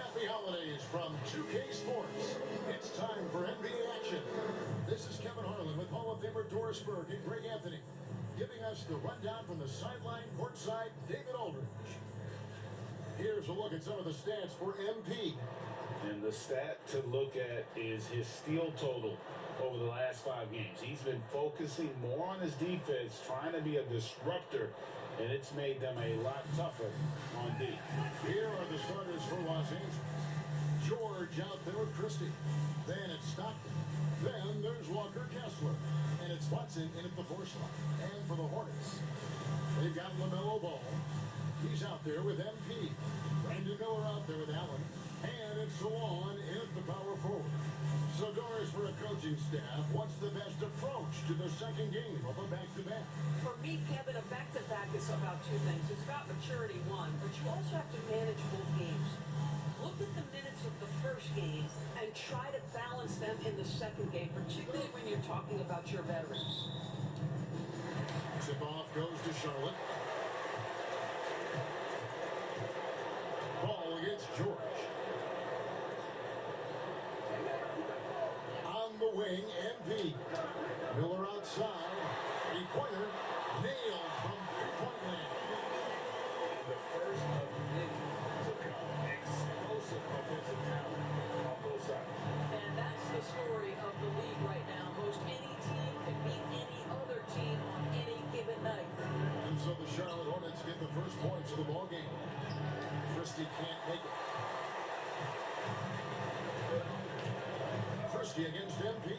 Happy holidays from 2K Sports. It's time for NBA action. This is Kevin Harlan with Hall of Famer Doris Burke and Greg Anthony, giving us the rundown from the sideline courtside, David Aldridge. Here's a look at some of the stats for MP. And the stat to look at is his steal total over the last 5 games. He's been focusing more on his defense, trying to be a disruptor, and it's made them a lot tougher on D. Here are the starters for Los Angeles. George out there with Christie. Then it's Stockton. Then there's Walker Kessler. And it's Watson in at the 4 slot. And for the Hornets, they've got LaMelo Ball. He's out there with MP. Brandon Miller out there with Allen. And it's Salon in at the power forward. So Doris, for a coaching staff, what's the best approach to the second game of a back-to-back? For me, Kevin, a back-to-back is about 2 things. It's about maturity, 1, but you also have to manage both games. Look at the minutes of the first game and try to balance them in the second game, particularly when you're talking about your veterans. Tip-off goes to Charlotte. Ball against George. On the wing, MP. Miller outside. 3-pointer. Nailed from 3-point land. The first of many to come. Explosive offensive talent on both sides. And that's the story of the league right now. Most any team can beat any other team on any given night. And so the Charlotte Hornets get the first points of the ball game. Christie can't make it. Christie against MP.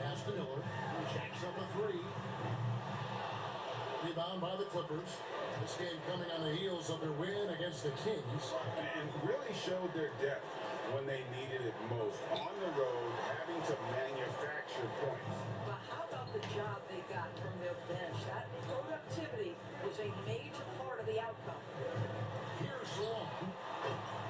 Pass to Miller. Jacks up a 3. Rebound by the Clippers. This game coming on the heels of their win against the Kings. And really showed their depth when they needed it most. On the road, having to manufacture points. But how about the job they got from their bench? That productivity was a major part of the outcome. Here's Salon.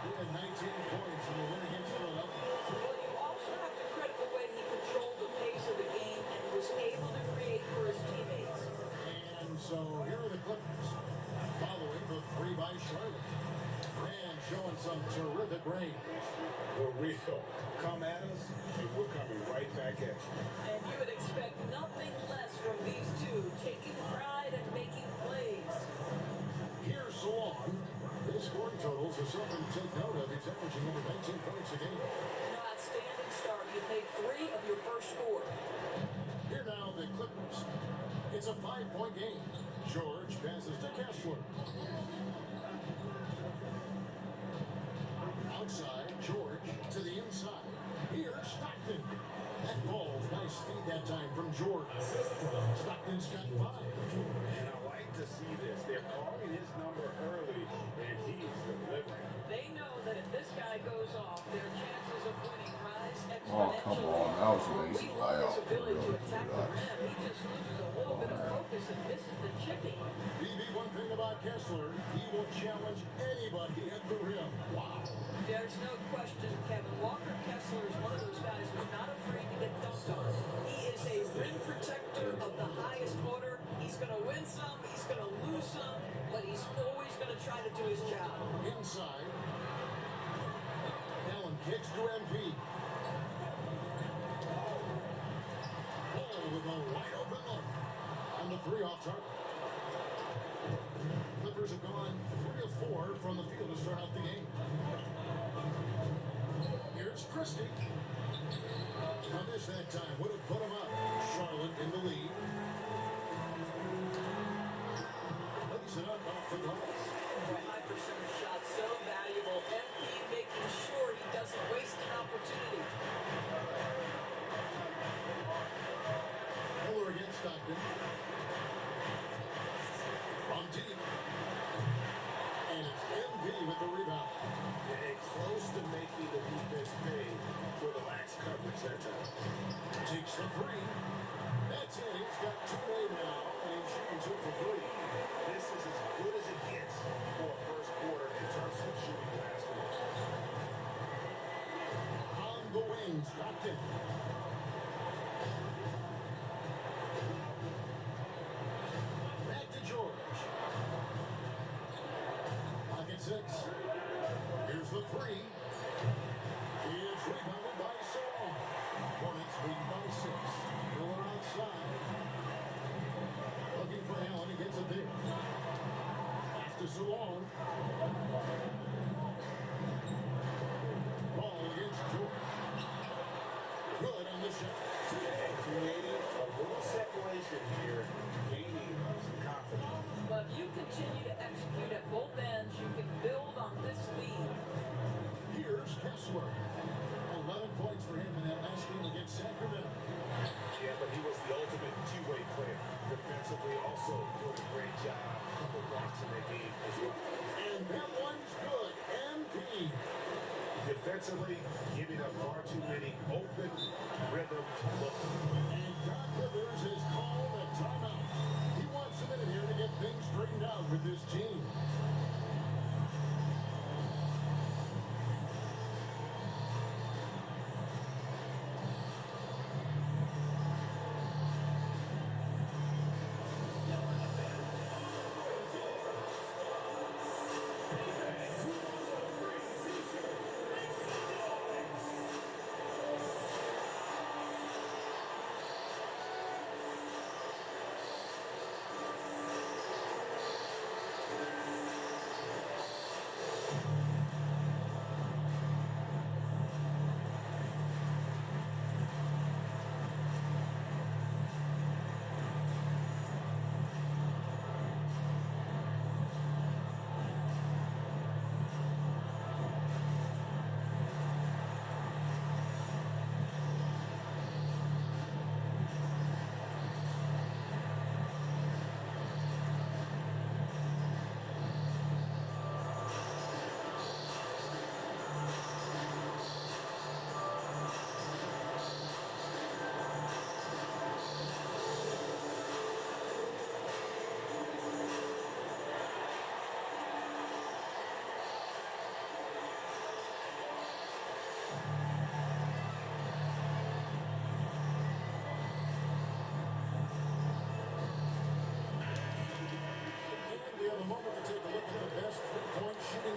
He had 19 points in the win against Philadelphia. Well, you also have to credit the way he controlled the pace of the game and was able to create for his teammates. And so here are the Clippers. Following the 3 by Charlotte. And showing some terrific range. For real. Come at us, and we're coming right back at you. And you would expect nothing less from these two, taking pride and making plays. Here's Salon. His scoring totals are something to take note of. He's averaging over 19 points a game. An outstanding start. You made 3 of your first 4. Here now the Clippers. It's a 5-point game. George passes to Kessler. Outside, George to the inside. Here's Stockton. That ball's nice feed that time from George. Stockton's got 5. And I like to see this. They're calling his number early, and he's delivering. They know that if this guy goes off, their chances of winning rise Oh, come exponentially. on. That was an We easy love layout. his ability to Really. attack the rim. He just loses a little bit of focus and misses the chipping. BB, one thing about Kessler, he will challenge anybody at the rim. Wow. There's no question, Kevin. Walker Kessler is one of those guys who's not afraid to get dunked on. He is a rim protector of the highest order. He's going to win some, he's going to lose some, but he's always going to try to do his job. Inside. Allen kicks to MP. Ball with a wide open look. And the 3 off target. Clippers have gone 3 of 4 from the field to start out the game. Here's Christie. On this that time would have put him up. Charlotte in the lead. Lays it up off the glass. A high percentage shot, so valuable. MP making sure he doesn't waste an opportunity. Miller against Stockton. From deep. And it's MP with the rebound. They're close to making the defense pay for the lax coverage that time. Takes the 3. That's it. He's got 2 made now, and he's shooting 2 for 3. This is as good as it gets for a first quarter in terms of shooting basketball. On the wing, Stockton. the three. It's rebounded by Solon. Hornets lead by 6. Miller outside. Looking for Allen. He gets it there. Pass to Solon. Ball against George. Good on the shot. And creating a little separation here, gaining some confidence. But if you continue to execute at both ends, you can build on this lead. Here's Kessler. 11 points for him in that last game against Sacramento. Yeah, but he was the ultimate two-way player. Defensively, also doing a great job. A couple blocks in that game as well. And that one's good. MP. Defensively, giving up far too many open rhythm looks. And Doc Rivers has called a timeout. He wants a minute here to get things straightened out with this team.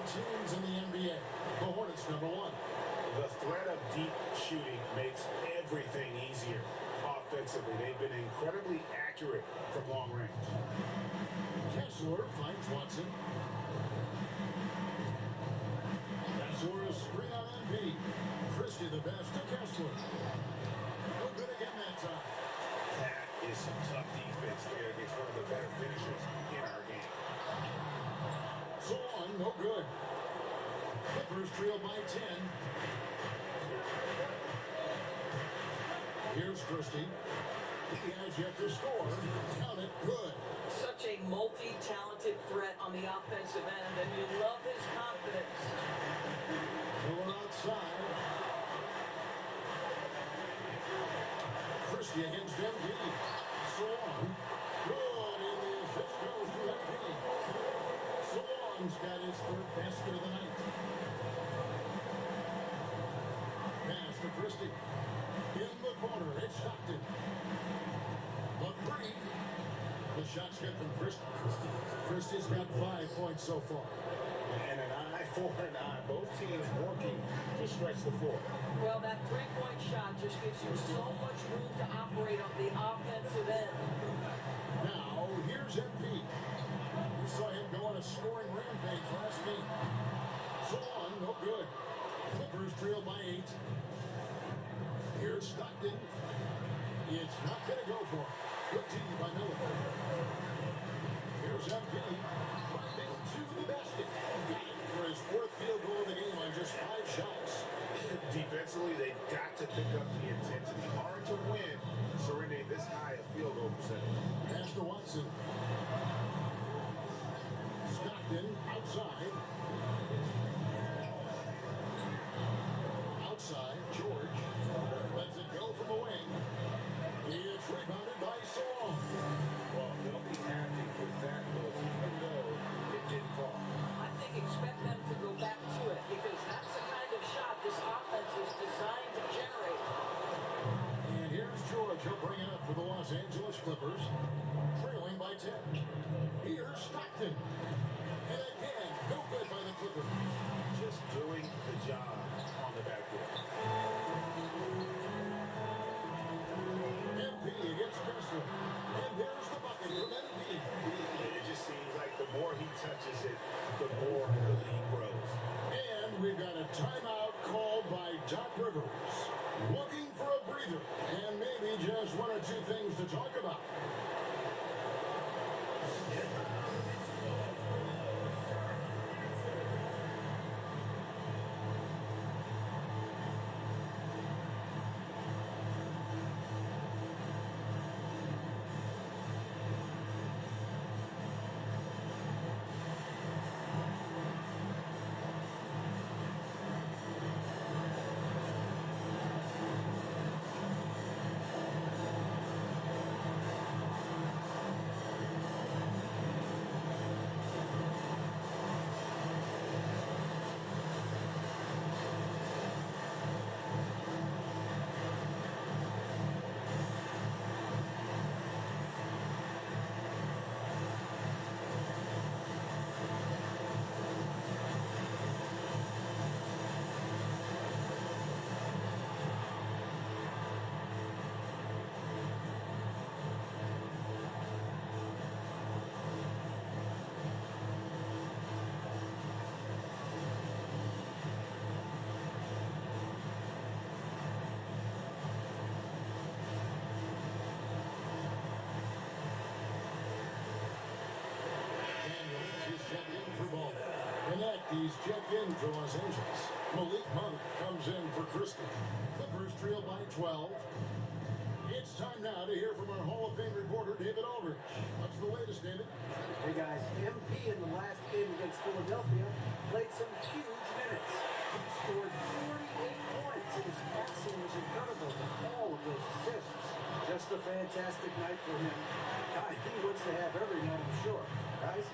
Teams in the NBA. The Hornets, number 1. The threat of deep shooting makes everything easier offensively. They've been incredibly accurate from long range. Kessler finds Watson. Kessler is screen on MP. Christie the best to Kessler. No good again that time. That is some tough defense there against one of the better finishers in our game. Solon, no good. Clippers trail by 10. Here's Christie. He has yet to score. Count it, good. Such a multi-talented threat on the offensive end, and you love his confidence. Miller outside. Christie against MD. Solon. Good. It is. This goes to MD. Solon's got his third basket of the night. Pass to Christie. In the corner, it's Stockton. The three. The shot's good from Christie. Christie's got 5 points so far. And an eye for an eye. Both teams working to stretch the floor. Well, that three-point shot just gives you so much room to operate on the offensive end. Now, here's MP. We saw him go on a scoring rampage last game. Solon, no good. Clippers trail by 8. Here's Stockton. It's not going to go for him. Good team by Miller. Here's MP. Driving to the basket. Got it for his 4th field goal of the game on just 5 shots. Defensively, they've got to pick up the intensity. Hard to win surrendering this high a field goal percentage. Pass to Watson. Stockton outside. Outside, George. Lets it go from the wing. It's rebounded by Solon. Well, they'll be happy with that look, even though it didn't fall. I think expect them to go back to it because that's the kind of shot this offense is designed to generate. And here's George. He'll bring it up for the Los Angeles Clippers. Trailing by 10. Here's Stockton. And again, no good by the Clippers. Timeout called by Doc Rivers. Looking for a breather and maybe just one or two things to talk about. He's checked in for Los Angeles. Malik Monk comes in for Christie. Clippers trail by 12. It's time now to hear from our Hall of Fame reporter, David Aldridge. What's the latest, David? Hey guys, MP in the last game against Philadelphia played some huge minutes. He scored 48 points and his passing was incredible with all of those assists. Just a fantastic night for him. Guy, he wants to have every night, I'm sure. Guys?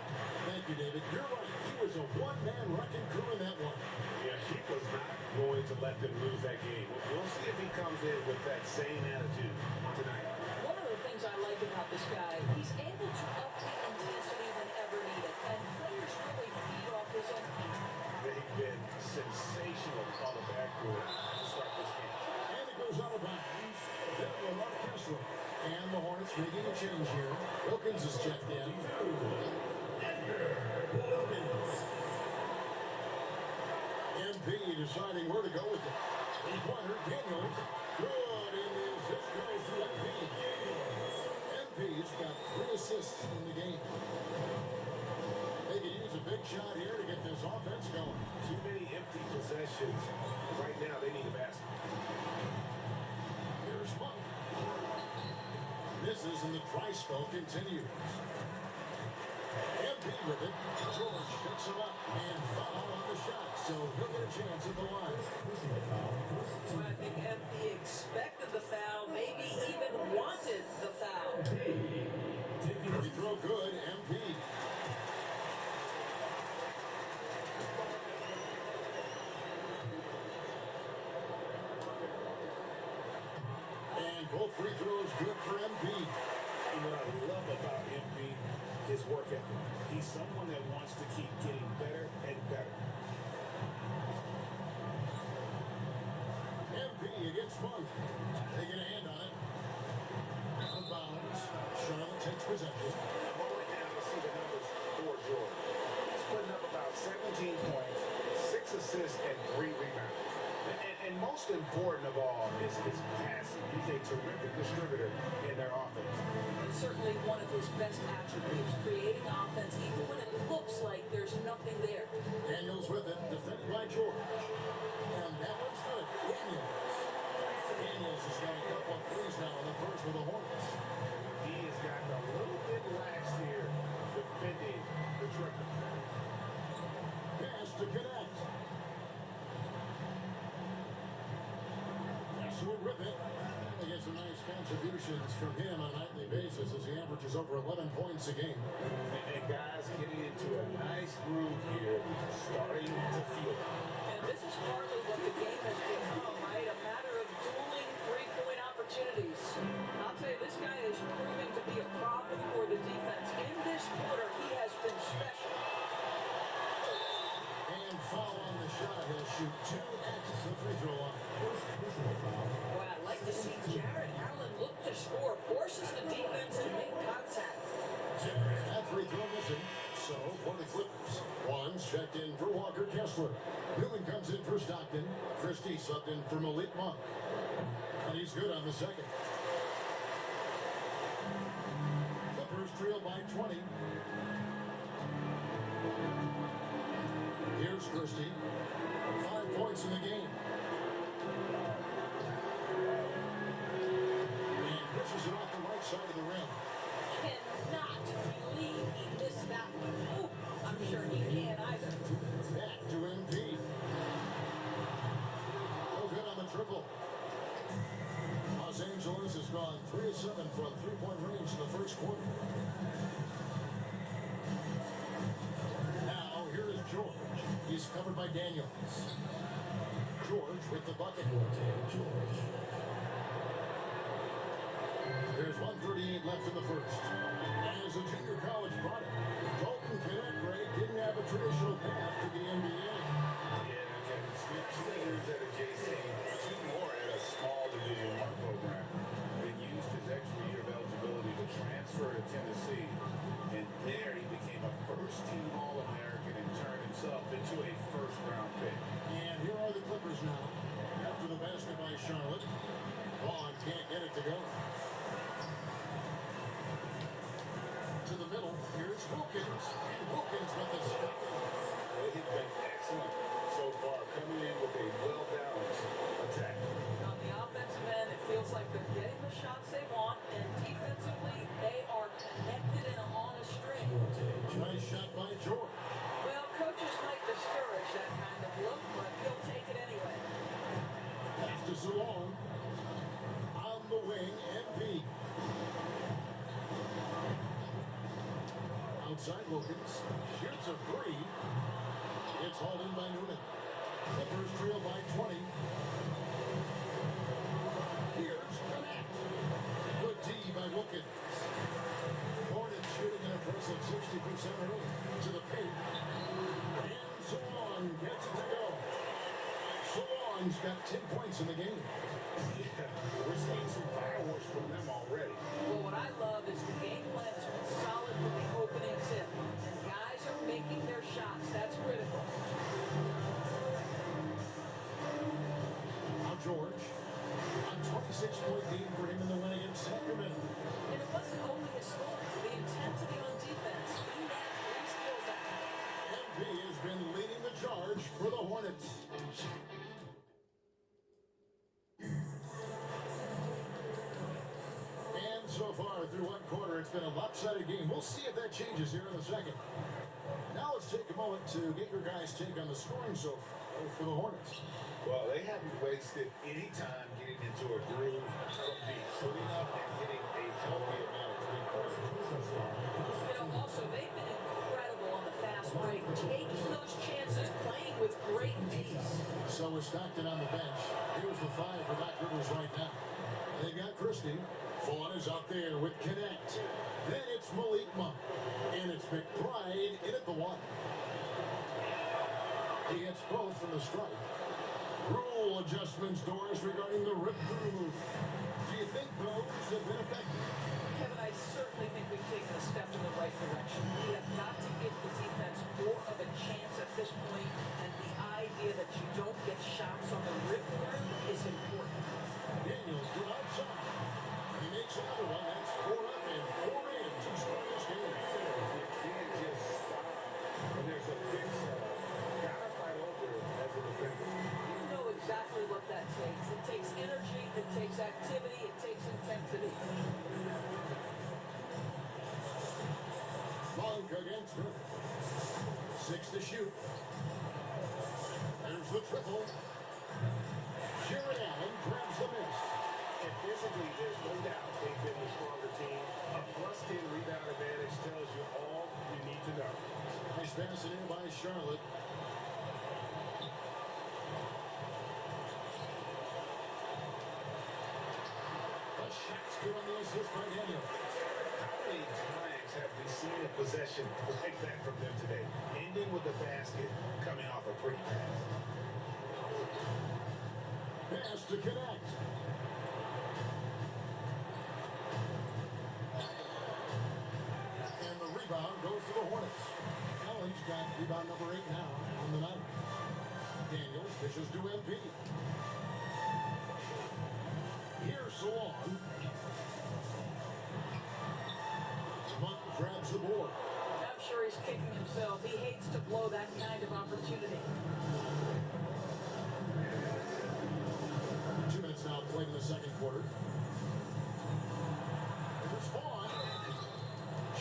Thank you, David. You're right. He was a one-man wrecking crew in that one. Yeah, he was not going to let them lose that game. We'll see if he comes in with that same attitude tonight. One of the things I like about this guy, he's able to up the intensity whenever needed, and players really feed off his energy. They've been sensational on the backboard to start this game. And it goes out of bounds. Then Lamar Kessler. And the Hornets making a change here. Wilkins is checked in. Wilkins. MP deciding where to go with it. Three-pointer, Daniels. Good, and the assist goes to MP. MP's got 3 assists in the game. They could use a big shot here to get this offense going. Too many empty possessions. Right now, they need a basket. Here's Monk. Misses and the dry spell continues. MP with it. George picks him up and foul on the shot, so he'll get a chance at the line. Well, I think MP expected the foul, maybe even wanted the foul. Free throw good, MP. And both free throws good for MP. And what I love about MP, his work ethic. He's someone that wants to keep getting better and better. MP against Monk. They get a hand on it. Out of bounds. Charlotte takes possession. I'm all right now to see the numbers for George. He's putting up about 17 points, 6 assists, and 3 rebounds. And most important of all is his passing. He's a terrific distributor in their offense. It's certainly one of his best attributes, creating offense even when it looks like there's nothing there. Daniels with it, defended by George. And that one's good. Daniels has got a couple of threes now in the first for the Hornets. He has gotten a little bit lax here defending the triple. Pass to connect. Kessler with it. He gets some nice contributions from him on a nightly basis as he averages over 11 points a game. And guys getting into a nice groove here, starting to feel it. And this is partly what the game has become, right? A matter of dueling three-point opportunities. I'll tell you, this guy is proving to be a problem for the defense. In this quarter, he has been special. And foul on the shot. He'll shoot 2 at the free throw line. Boy, I'd like to see Jarrett Allen look to score, forces the defense to make contact. That free throw missing. So So for the Clippers, Juan's checked in for Walker Kessler. Newman comes in for Stockton. Christie subbed in for Malik Monk. And he's good on the second. Clippers trail by 20. Here's Christie. 5 points in the game. And pushes it off the right side of the rim. Cannot believe he missed that one. Ooh, I'm sure he can't either. Back to MP. No good on the triple. Los Angeles has gone 3 of 7 from three-point range in the first quarter. Now, here is George. He's covered by Daniels. George with the bucket. There's 1:38 left in the first. As a junior college product, Dalton Knecht didn't have a traditional path to the NBA. Yeah, Kevin. 2 years at a JC, 2 more at a small Division I program. Then used his extra year of eligibility to transfer to Tennessee. And there he became a first-team All-American and turned himself into a first-round pick. And here are the Clippers now. After the basket by Charlotte, Vaughn can't get it to go. To the middle, here's Wilkins. And Wilkins with the stop. Well, he's been excellent so far, coming in with a well-balanced attack. On the offensive end, it feels like they're getting the shots they want, and defensively, they are connected and on a string. Nice shot by George. Well, coaches might discourage that kind of look, but he'll take it anyway. Pass to Salone. On the wing, MP. Outside Wilkins. Shoots a 3. It's hauled in by Newman. Clippers trail by 20. Here's Knecht. Good D by Wilkins. Hornets shooting an impressive 60% early. To the paint. And Salone gets it to go. Salone's got 10 points in the game. Yeah, we're seeing some fireworks from them already. Well, what I love is the game plan's been solid from the opening tip, and guys are making their shots. That's critical. Now George. A 26-point lead for him in the win against Sacramento. And it wasn't only his scoring, the intensity on defense. He had 3 steals that night. MP has been leading the charge for the Hornets. And so far through one quarter, it's been a lopsided game. We'll see if that changes here in the second. Now let's take a moment to get your guys' take on the scoring so far for the Hornets. Well, they haven't wasted any time getting into a groove from deep, putting up and hitting a healthy amount of three-pointers so far. You know, also, they've been incredible on the fast break, taking those chances, playing with great pace. So is Stockton on the bench. Here's the 5 for Doc Rivers right now. They got Christie. Vaughn is out there with Knecht. Then it's Malik Monk. And it's McBride in at the 1. He hits both from the strike. Rule adjustments, Doris, regarding the rip-through move. Do you think those have been effective? Kevin, I certainly think we've taken a step in the right direction. We have got to give the defense more of a chance at this point, and the idea that you don't get shots on the rip through is important. Daniels from outside. He makes another one. That's 4 up and 4 in to start this game. You can't just stop when there's a big setup. Gotta fight over it as a defender. You know exactly what that takes. It takes energy, it takes activity, it takes intensity. Monk against Smith. 6 to shoot. There's the triple. Jared Allen grabs the miss. And physically, there's no doubt they've been the stronger team. A +10 rebound advantage tells you all you need to know. Nice pass in by Charlotte. The shot's good on the assist by Daniel. How many times have we seen a possession like that from them today? Ending with the basket, coming off a pretty pass. Pass to Knecht. And the rebound goes to the Hornets. rebound number 8 now on the night. Daniels pitches to MP. Here's Salon. Monk grabs the board. I'm sure he's kicking himself. He hates to blow that kind of opportunity. 2 minutes now played in the second quarter. Here's Vaughn.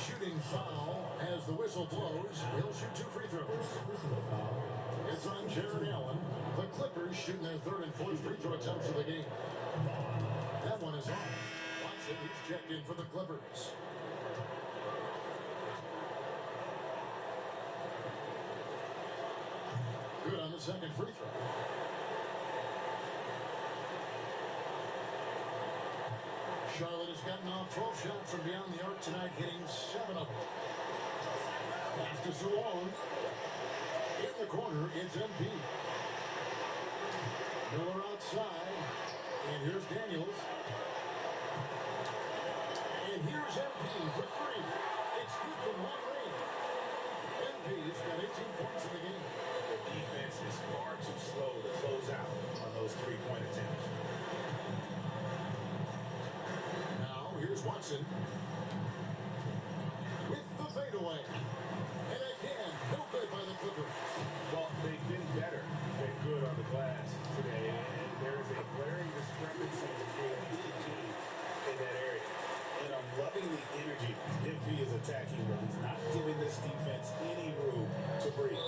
Shooting foul as the whistle blows. He'll shoot 2 free throws. It's on Jared Allen. The Clippers shooting their third and fourth free throw attempts of the game. That one is off. Watson, he's checked in for the Clippers. Good on the second free throw. Charlotte has gotten off 12 shots from beyond the arc tonight, hitting 7 of them. Pass to Salone. In the corner, it's MP. Miller outside. And here's Daniels. And here's MP for 3. It's good from long range. MP's got 18 points in the game. The defense is far too slow to close out on those three-point attempts. Now, here's Watson. With the fadeaway. And again, no good by the Clippers. Well, they've been better than good on the glass today, and there's a glaring discrepancy between these two teams in that area. And I'm loving the energy MP is attacking, but he's not giving this defense any room to breathe.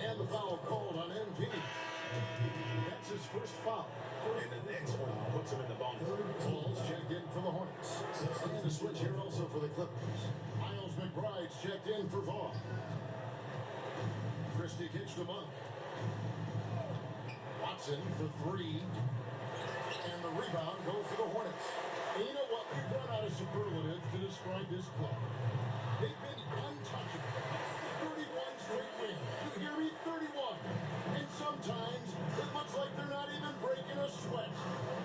And the foul called on MP. That's his first foul. And the next one puts him in the bonus. Bulls checked in for the Hornets. And a switch here also for the Clippers. Miles McBride's checked in for Vaughn. Christie kicks to Monk. Watson for 3. And the rebound goes to the Hornets. And you know what? We've run out of superlatives to describe this club. They've been untouchable. 31 straight wins. You hear me? 31. And sometimes it looks like they're not even breaking a sweat.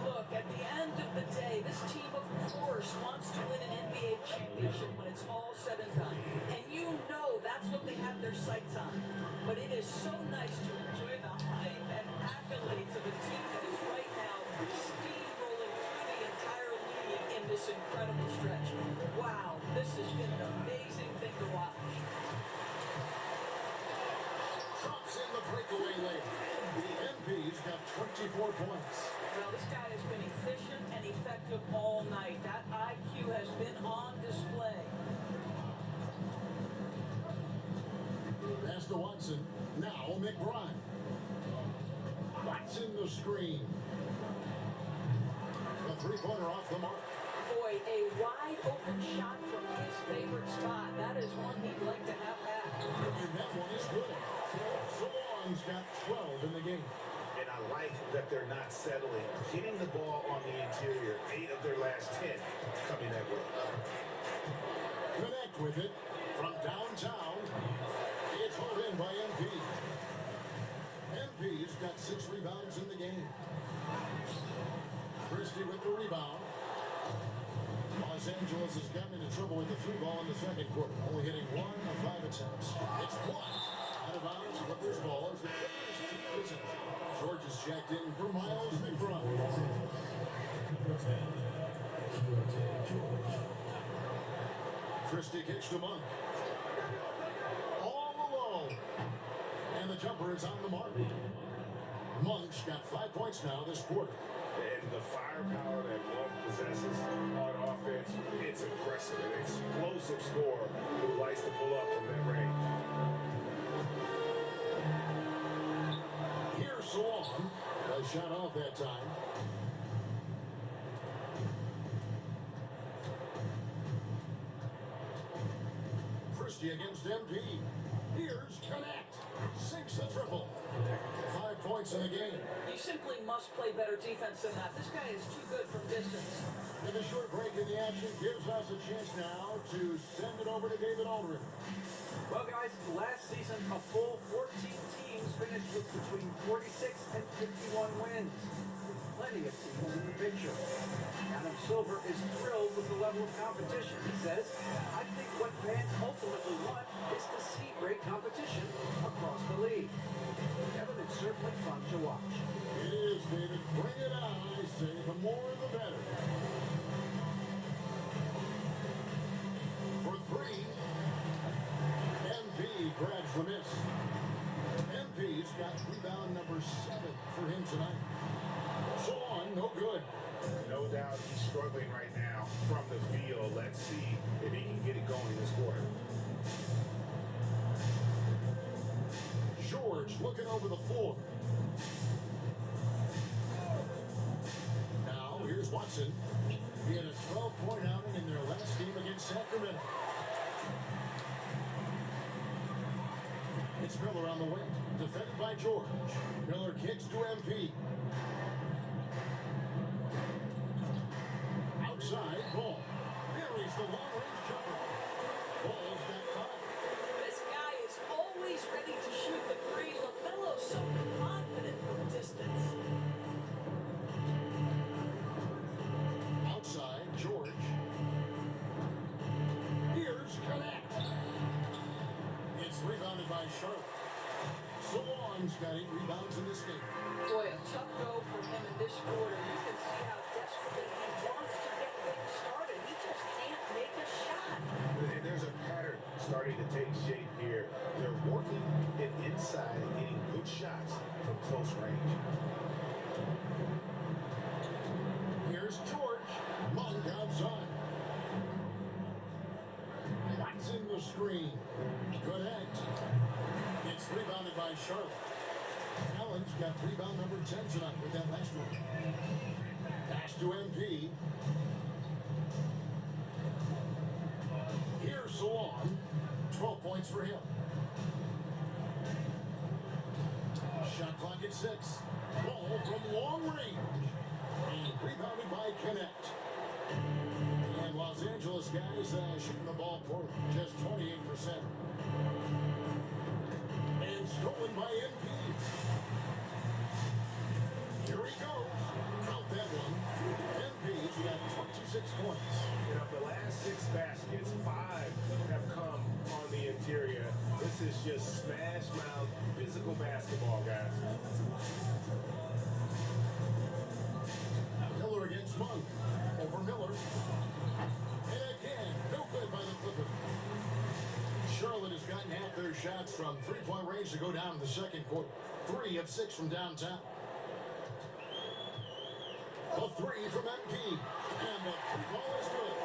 Look, at the end of the day, this team, of course, wants to win an NBA championship when it's all said and done. And you know that's what they have their sights on. But it is so nice to enjoy the hype and accolades of a team that is right now steamrolling through the entire league in this incredible stretch. Wow, this has been an amazing thing to watch. Drops in the breakaway lane. The MP's got 24 points. Well, this guy has been efficient and effective all night. That IQ has been on display. Pass to Watson. Now McBride. Watson the screen. The three-pointer off the mark. Boy, a wide open shot from his favorite spot. That is one he'd like to have back. And that one is good. Salon's got 12 in the game. And I like that they're not settling. Hitting the ball on the interior, 8 of their last 10 coming that way. Connect with it from downtown. It's hauled in by MP. MP's got 6 rebounds in the game. Christie with the rebound. Los Angeles has gotten into trouble with the 3-ball in the second quarter, only hitting 1 of 5 attempts. It's blocked. Out of bounds, Clippers ball as the Clippers keep busy. George is checked in for Miles McBride. Christie kicks to Monk. All alone. And the jumper is on the mark. Monk's got 5 points now this quarter. And the firepower that Monk possesses on offense, it's impressive. An explosive scorer who likes to pull up from that range. Here's Salon. A shot off that time. Christie against MP. Here's Connect. Sinks the triple. 5 points in the game. You simply must play better defense than that. This guy is too good from distance. And a short break in the action gives us a chance now to send it over to David Aldridge. Well, guys, last season, a full 14 teams finished with between 46 and 51 wins. With plenty of teams in the picture. Adam Silver is thrilled with the level of competition. He says, I think what fans ultimately want is to see great competition across the league. Kevin, it's certainly fun to watch. It is, David. Bring it on, I say. The more, the better. For three, MP grabs the miss. MP's got rebound number 7 for him tonight. So on, no good. No doubt he's struggling right now from the field. Let's see if he can get it going this quarter. George looking over the floor. Now, here's Watson. He had a 12-point outing in their last game against Sacramento. It's Miller on the wing, defended by George. Miller kicks to MP. Outside, ball. Buries the long-range jumper. Ball's got caught. This guy is always ready to shoot the three. LaMelo's so confident from distance. Outside, George. Here's Connect. It's rebounded by Charlotte. Salon's got 8 rebounds in this game. Boy, a tough go for him in this quarter. You can see how desperately he wants to get things started. He just can't make a shot. And there's a pattern starting to take shape here. They're working it inside and getting good shots from close range. Here's George. Monk outside. Watson the screen. Connect. It's rebounded by Charlotte. Allen's got rebound number 10 tonight with that last one. Pass to MP. Here's Salon. 12 points for him. Shot clock at 6. Ball from long range. And rebounded by Connect. And Los Angeles guys shooting the ball poorly. Just 28%. And stolen by MP. Here he goes. Count that one. MP's got 26 points. You know, the last 6 baskets, 5 have come on the interior. This is just smash mouth physical basketball, guys. Miller against Monk. Over Miller. And again, no good by the Clippers. Charlotte has gotten half their shots from three-point range to go down in the second quarter. 3 of 6 from downtown. A 3 from MP. And the 3-ball is good.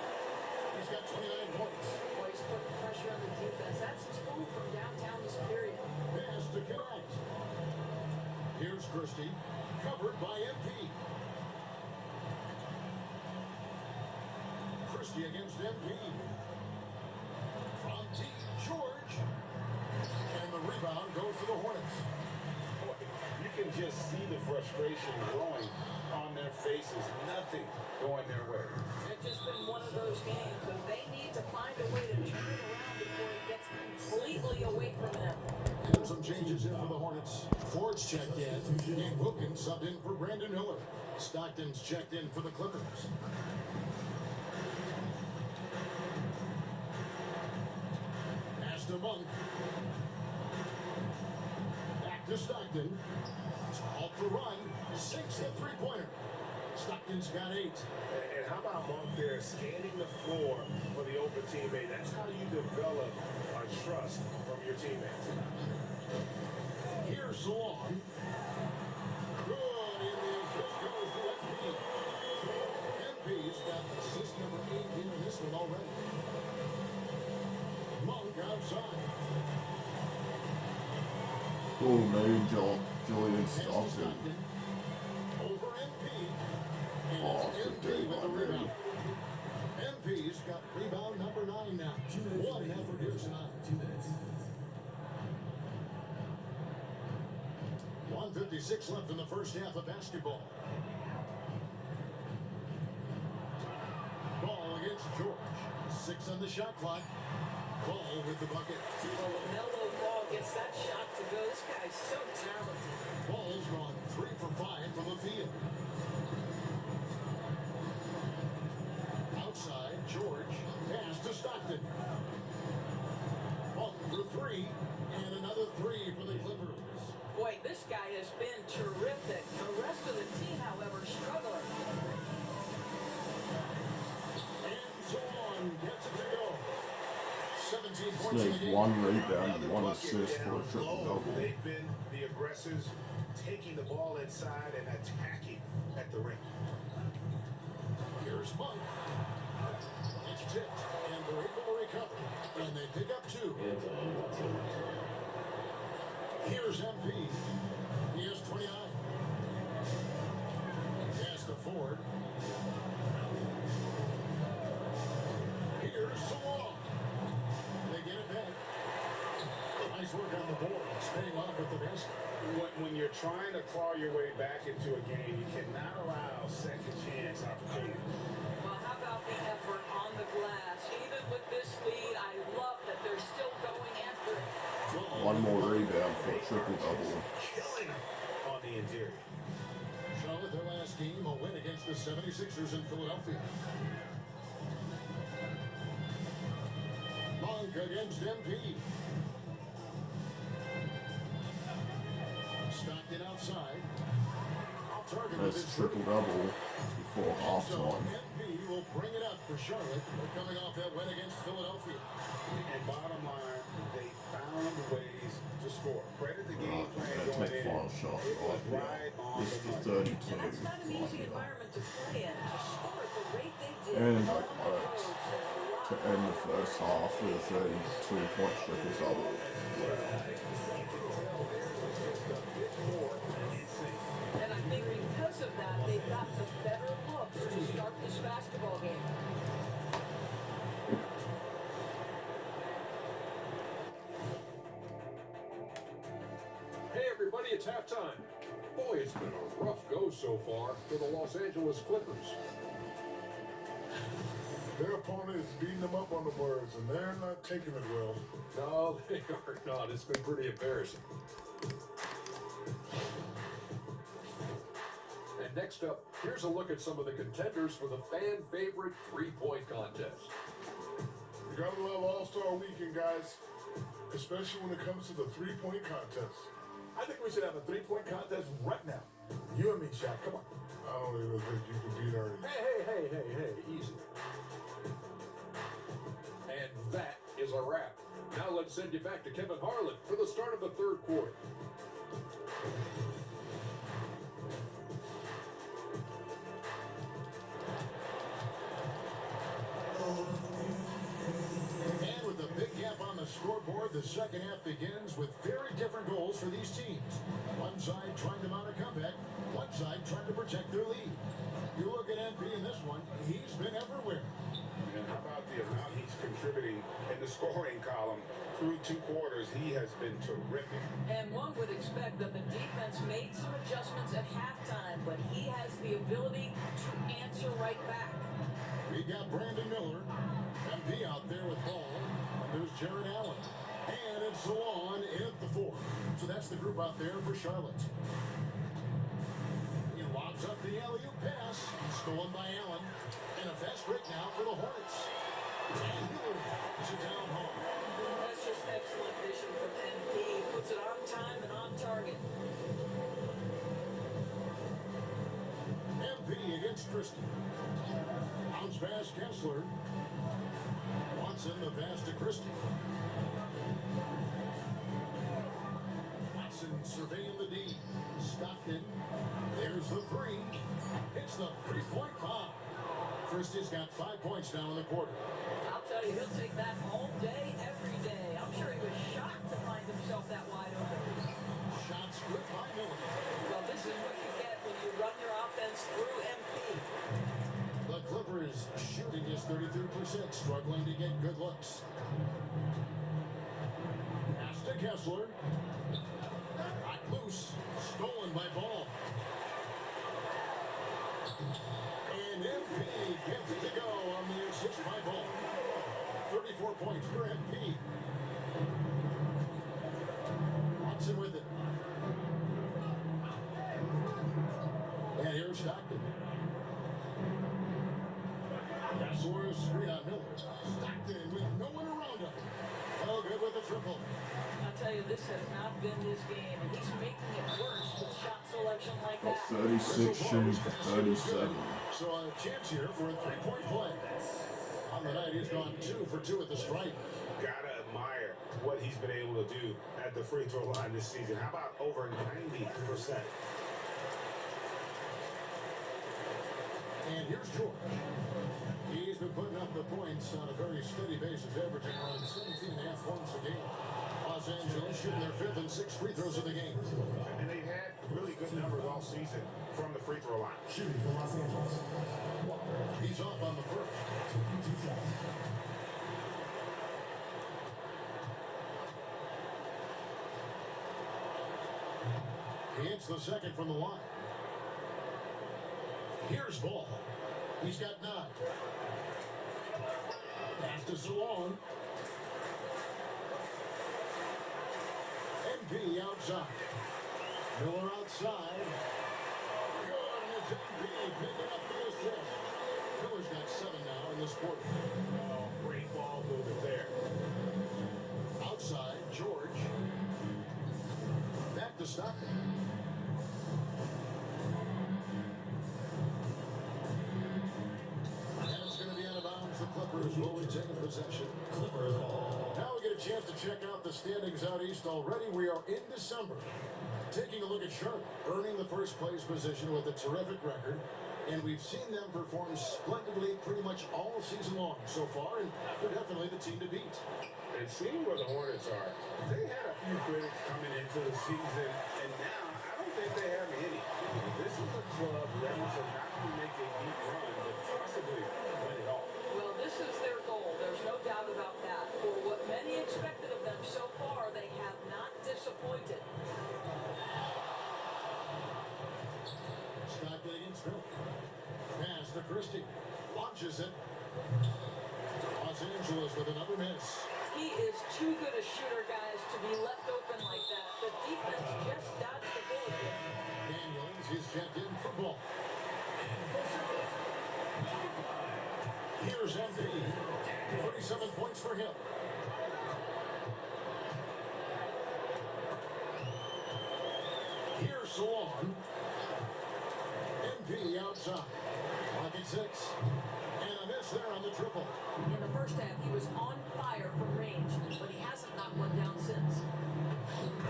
He's got 29 points. Boy, he's putting pressure on the defense. That's 2 from downtown this period. Pass to Connect. Here's Christie. Covered by MP. Christie against MP. From T. George. And the rebound goes to the Hornets. Boy, you can just see the frustration growing on their faces. Nothing going their way. It's just been one of those games, and they need to find a way to turn it around before it gets completely away from them. And some changes in for the Hornets. Ford's checked in. And Wilkins subbed in for Brandon Miller. Stockton's checked in for the Clippers. Pass to Monk. Back to Stockton. It's off the run. Sinks the three-pointer. Stockton's got 8. And how about Monk there scanning the floor for the open teammate? That's how you develop a trust from your teammates. Here's Salon. Good in the assist goes to MP. MP's got assist number 8 in this one already. Monk outside. Oh no, Julian Pass to Stockton. Stockton. Over MP. And Oh, it's good MP day, with the my rebound. man. MP's got rebound number 9 now. What an effort here tonight. 1:56 left in the first half of basketball. Ball against George. 6 on the shot clock. Ball with the bucket. Well, LaMelo Ball gets that shot to go. This guy's so talented. Ball's gone 3 for 5 from the field. three, and another three for the Clippers. Boy, this guy has been terrific. The rest of the team, however, struggling. And so on, gets it to go. 17 points in the Snake game. 1 rebound, Another 1 bucket assist for a down triple low. double. They've been the aggressors, taking the ball inside and attacking at the ring. Here's Monk. It's tipped, and they're able to recover. And they pick up 2. Here's MP. He has 29. Pass to Ford. Here's Salon. They get it back. Nice work on the board, staying off with the basket. When you're trying to claw your way back into a game, you cannot allow second chance opportunities. Well, how about the effort on the glass? Even with this lead, I love that they're still going after it. 1 more rebound for a triple double. Killing them on the interior. Charlotte, their last game, a win against the 76ers in Philadelphia. Monk against MP. Stockton outside. Off target with his That's triple double before So halftime. MP will bring it up for Charlotte. They're coming off that win against Philadelphia. And bottom line, they found ways to score. Credit the game plan Gotta going take in. final shot It was right right here. on This the is money. 32. And that's not an easy Right environment to play in. To score at the rate they did. And on like the that. road says a lot. To end the first half with a 32-point triple double. And I think because of that, they've got the better looks to start this basketball game. Hey everybody, it's halftime. Boy, it's been a rough go so far for the Los Angeles Clippers. Their opponent is beating them up on the words, and they're not taking it well. No, they are not. It's been pretty embarrassing. And next up, here's a look at some of the contenders for the fan favorite three-point contest. You gotta love All-Star Weekend, guys, especially when it comes to the three-point contest. I think we should have a three-point contest right now. You and me, Shaq. Come on. I don't even think you can beat Ernie. Hey, easy. And that is a wrap. Now let's send you back to Kevin Harlan for the start of the third quarter. And with a big gap on the scoreboard, the second half begins with very different goals for these teams. One side trying to mount a comeback, one side trying to protect their lead. You look at MP in this one, he's been everywhere. And how about the amount he's contributing in the scoring column through 2 quarters? He has been terrific. And one would expect that the defense made some adjustments at halftime, but he has the ability to answer right back. We got Brandon Miller, MP out there with ball, and there's Jared Allen. And it's Salon in at the 4. So that's the group out there for Charlotte. He lobs up the alley-oop pass, stolen by Allen. And a fast break now for the Hornets. And Miller is it down home. That's just excellent vision from MP. Puts it on time and on target. MP against Christie. Bounce pass Kessler. Watson the pass to Christie. Watson surveying the D. Stockton. There's the 3. It's the 3-point bomb. Christie's got 5 points now in the quarter. I'll tell you, he'll take that all day, every day. I'm sure he was shocked to find himself that wide open. Shots good by Miller. Well, this is what you get when you run your offense through MP. The Clippers shooting is 33%, struggling to get good looks. Pass to Kessler. Knocked loose. Stolen by Ball. And MP gets it to go on the assist by Ball. 34 points for MP. Watson with it. And here's Stockton. Kessler screen on Miller. Stockton with no one around him. Oh, good with the triple. tell you, this has not been his game, and he's making it worse with shot selection like Got that. 36 shooting for 37. So a chance here for a three-point play. On the night, he's gone 2 for 2 at the stripe. Gotta admire what he's been able to do at the free throw line this season. How about over 90%? And here's George. He's been putting up the points on a very steady basis, averaging around 17 and a half points a game. Los Angeles shooting their 5th and 6th free throws of the game. And they've had really good numbers all season from the free throw line. Shooting for Los Angeles. He's off on the first. Taking 2 shots. He hits the second from the line. Here's Ball. He's got 9. Pass to Salone. MP outside. Miller outside. Good, and it's MP picking up the assist. Miller's got 7 now in this quarter. Oh, great ball movement there. Outside, George. Back to Stockton. And it's going to be out of bounds. The Clippers will retain possession. Clippers ball. Now we get a chance to check out the standings out east already. We are in December. Taking a look at Charlotte, earning the first place position with a terrific record. And we've seen them perform splendidly pretty much all season long so far, and they're definitely the team to beat. And seeing where the Hornets are, they had a few critics coming into the season, and now I don't think they have any. This is a club ready to not only make a deep run, but possibly win it all. Well, this is their goal. There's no doubt about that. For what many expected of them so far, they have not disappointed. Stockton against Miller. Pass to Christie. Launches it. Los Angeles with another miss. He is too good a shooter, guys, to be left open like that. The defense just dodged the bullet. Daniels is checked in for Ball. Here's MP. 37 points for him. Here's Salon. MP outside. Pocket 6. And a miss there on the triple. In the first half, he was on fire from range, but he hasn't knocked one down since.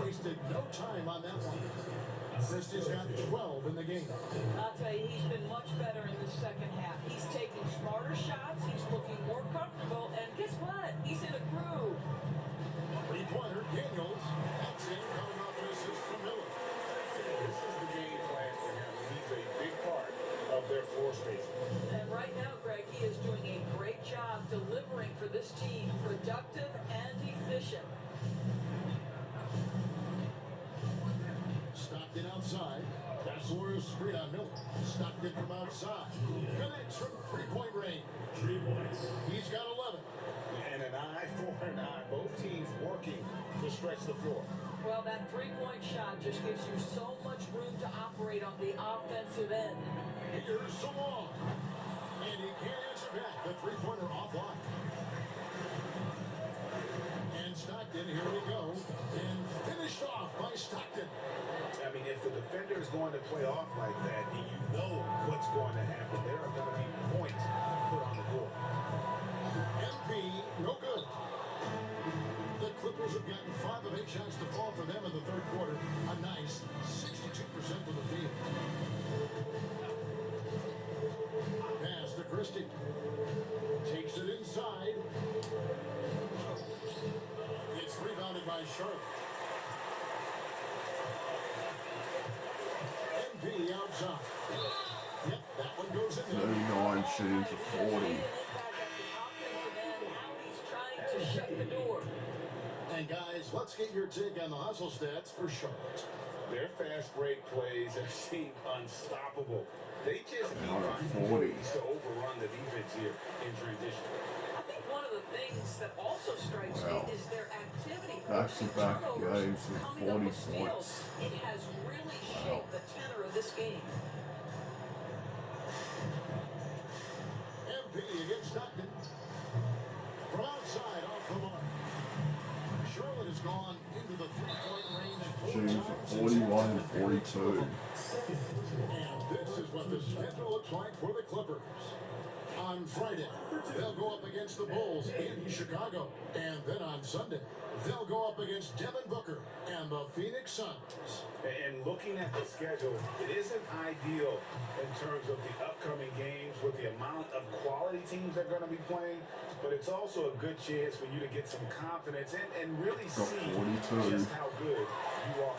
Wasted no time on that one. Christie's got 12 in the game. I'll tell you, he's been much better in the second half. He's taking smarter shots, he's looking more comfortable, and guess what? He's in a groove. Three-pointer, Daniels. That's in, coming off an assist from Miller. This is the game plan for him. He's a big part of their floor spacing. And right now, Greg, he is doing a great job delivering for this team, productive and efficient. Stockton outside. Castle's screen on Miller. Stockton from outside. Connects from three-point range. 3 points. He's got 11. And an eye for an eye. Both teams working to stretch the floor. Well, that three-point shot just gives you so much room to operate on the offensive end. Here's Salon. And he can't answer back. The three-pointer offline. And Stockton, here we go. And finished off by Stockton. I mean, if the defender is going to play off like that, then you know what's going to happen. There are going to be points put on the board. MP, no good. The Clippers have gotten 5 of 8 shots to fall for them in the third quarter. A nice 62% from the field. Pass to Christie. Takes it inside. It's rebounded by Charlotte. MP outside. Yep, that one goes in there. 39 shooting for 40. Shut the door. And guys, let's get your take on the hustle stats for Charlotte. Their fast break plays have seemed unstoppable. They just keep Out of finding 40. ways to overrun the defense here in transition. I think one of the things that also strikes Wow. me is their activity. Back-to-back Turnovers, games with coming up 40 with steals. points. It has really shaped the tenor of this game. MP against Stockton. From outside, off the mark. Charlotte has gone into the 42. And this is what the schedule looks like for the Clippers. On Friday, they'll go up against the Bulls in Chicago. And then on Sunday, they'll go up against Devin Booker and the Phoenix Suns. And looking at the schedule, it isn't ideal in terms of the upcoming games with the amount of quality teams they're going to be playing, but it's also a good chance for you to get some confidence and really Got see 42. just how good you are.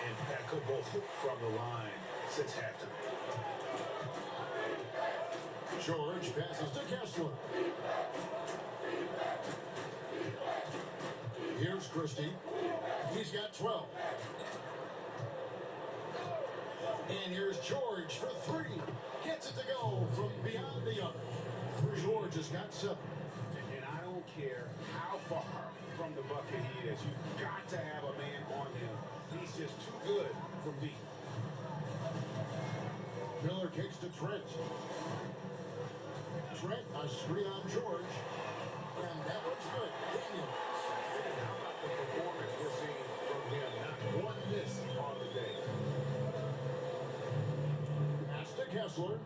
And that could both from the line since halftime. George passes to Kessler. Here's Christie. He's got 12. And here's George for 3. Gets it to go from beyond the arc. George has got 7. And I don't care how far from the bucket he is. You've got to have a man on him. He's just too good from deep. Miller kicks to Trent. Trent, a screen on George. And that one's good. Daniels. How about the performance we're seeing from him? Not one miss on the day. Pass to Kessler.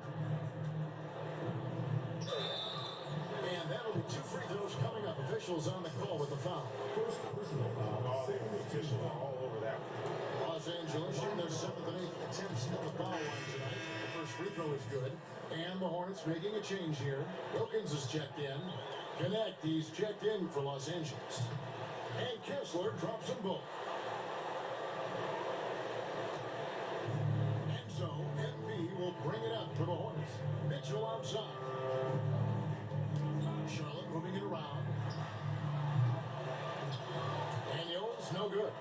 And that'll be 2 free throws coming up. Officials on the call with the foul. First personal foul. Second Officials are all over that one. Los Angeles shooting their 7th and 8th attempts at the foul line tonight. The first free throw is good. And the Hornets making a change here. Wilkins is checked in. Connect, he's checked in for Los Angeles. And Kessler drops them both. And so, MP will bring it up for the Hornets. Mitchell outside. Charlotte moving it around. Daniels, no good.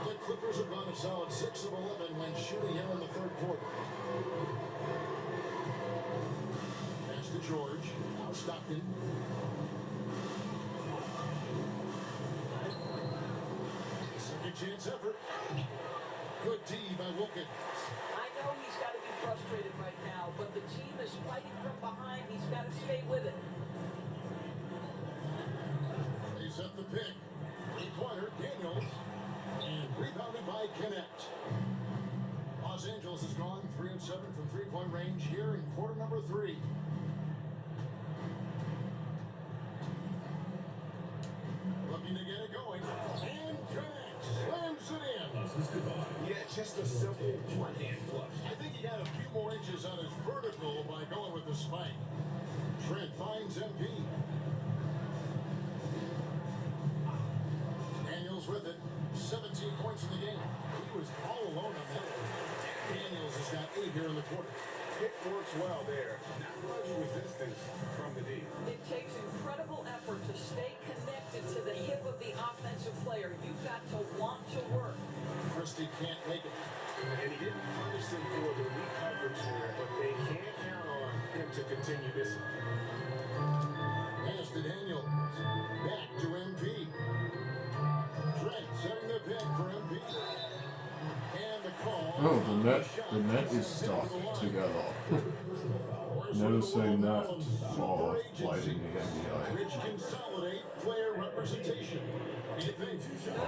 The Clippers have gone a solid 6 of 11 when shooting here in the third quarter. Pass to George. Now Stockton. Second chance effort. Good D by Wilkins. I know he's got to be frustrated right now, but the team is fighting from behind. He's got to stay with it. They set the pick. Three-pointer, Daniels. And rebounded by Connect. Los Angeles has gone 3 of 7 from three-point range here in quarter number 3. Looking to get it going. And Connect slams it in. Yeah, just a simple one-hand flush. I think he got a few more inches on his vertical by going with the spike. Trent finds MP. Daniels with it. 17 points in the game. He was all alone on that one. Daniels has got 8 here in the quarter. It works well there. Not much resistance from the D. It takes incredible effort to stay connected to the hip of the offensive player. You've got to want to work. Christie can't make it. And he didn't punish him for the weak coverage there, but they can't count on him to continue this. Pass to Daniels. Back to MP. Trent setting the pick for MP. And the call. Oh, the net is stuck together. Never seen that before played in the NBA. Which consolidate player representation. Anything?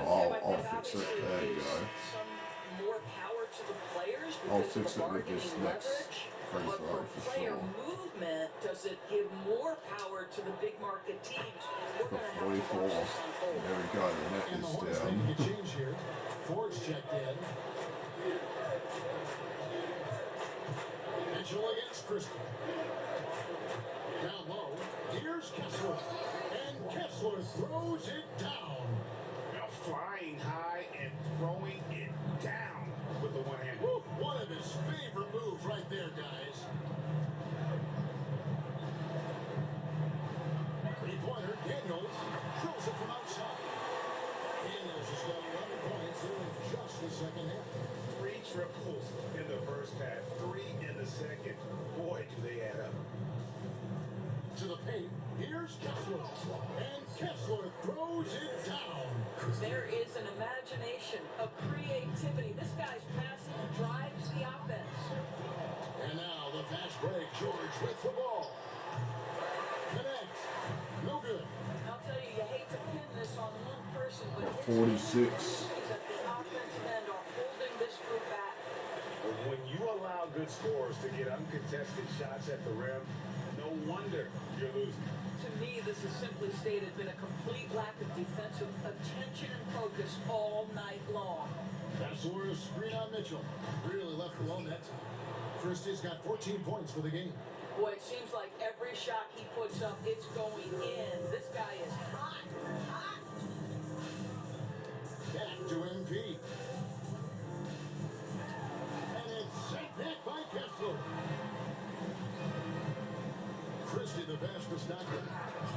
Oh, I'll fix it. There you go. Some more power to the players I'll because fix of the it with this bargaining next leverage. free But throw for for player sure. movement, does it give more power to the big market teams? We're The going to have to 44. watch this unfold. There we go. The net And the is Hornets down. making a change here. Ford's checked in. Mitchell against Christie. Down low. Here's Kessler. And Kessler throws it down. Now flying high and throwing it down with the one hand. Woo, one of his favorite moves right there, guys. Three-pointer, Daniels drills it from outside. Daniels has got 11 points here in just the second half. 3 triples in the first half, 3 in the second. Boy, do they add up. To the paint, here's Kessler. And Kessler throws it down. There is an imagination, a creativity. This guy's passing drives the offense. And now the fast break. George with the ball. Connect. No good. I'll tell you, you hate to pin this on one person, but Got his 46. teams at the offensive end are holding this group scores to get uncontested shots at the rim. No wonder you're losing. To me, this has simply stated been a complete lack of defensive attention and focus all night long. Kessler screen on Mitchell. Really left alone that time. Christie's got 14 points for the game. Boy, it seems like every shot he puts up, it's going in. This guy is hot, hot. Back to MP. And it's sent back by Kessler. Christie the pass to Stockton.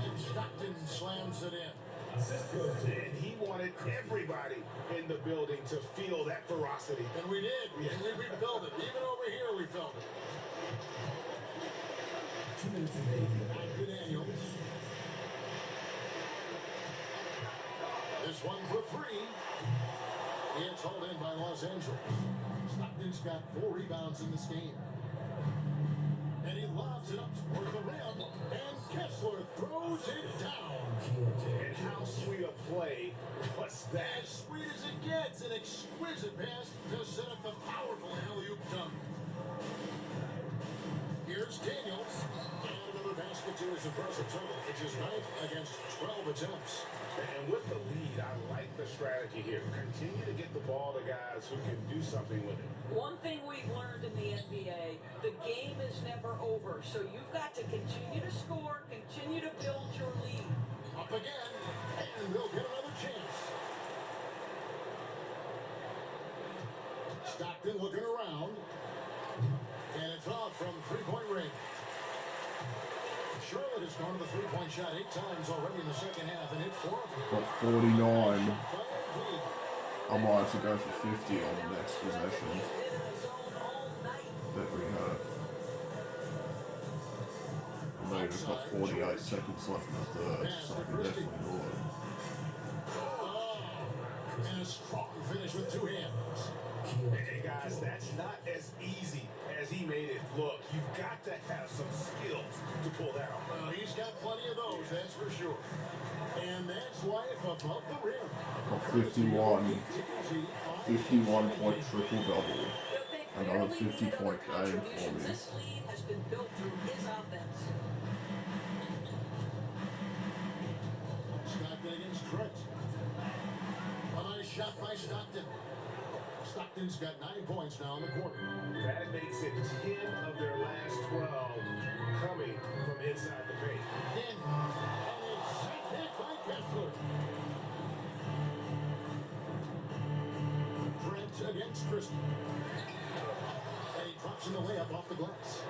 And Stockton slams it in. Assist goes to And he wanted everybody in the building to feel that ferocity. And we did. And we felt it. Even over here we felt it. 2 minutes and 8. Back to Daniels. This one for three. It's hauled in by Los Angeles. Stockton's got 4 rebounds in this game. And he lobs it up toward the rim. And Kessler throws it down. And how sweet a play was that? As sweet as it gets, an exquisite pass to set up the powerful alley-oop dunk. Here's Daniels. And another basket to his impressive total. It's his 9th against 12 attempts. And with the lead, I like the strategy here. Continue to get the ball to guys who can do something with it. One thing we've learned in the NBA, the game is never over. So you've got to continue to score, continue to build your lead. Up again, and they'll get another chance. Stockton looking around. And it's off from three-point range. Charlotte has gone to the three-point shot 8 times already in the second half, and hit 4 of them. Got 49. I might have to go for 50 on the next possession that we have. I know we've just got 48 seconds left in the third, so I can definitely do it. Oh, and a strong finish with 2 hands. Hey guys, that's not as easy as he made it look. You've got to have some skills to pull that off. He's got plenty of those, that's for sure. And that's life above the rim. Got 51 point triple double. Another 50-point game for me. This lead has been built through his offense. Stockton against Trent. A nice shot by Stockton. Stockton's got 9 points now in the quarter. That makes it 10 of their last 12 coming from inside the paint. And it's sent back by Kessler. Trent against Christie. And he drops in the layup off the glass.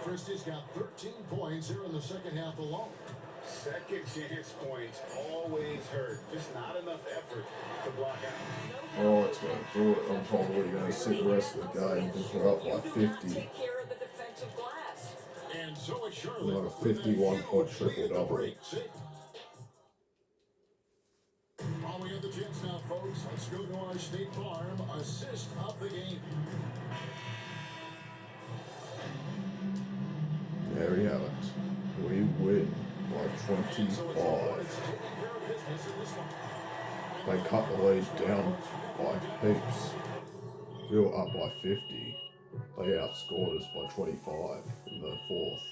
Christie's got 13 points here in the second half alone. Second chance points always hurt. Just not enough effort to block out. Oh, it's going to do it. I'm probably going to sit the rest of the game because we're up by 50. Take care of the defensive glass. And so it's Charlotte. Like a 51-point triple-double. While we have the chance now, folks, let's go to our State Farm assist of the game. There we have it. We win by And so it's the 25. Hornets taking care of business in this one. They cut the lead down by heaps. We were up by 50. They outscored us by 25 in the fourth.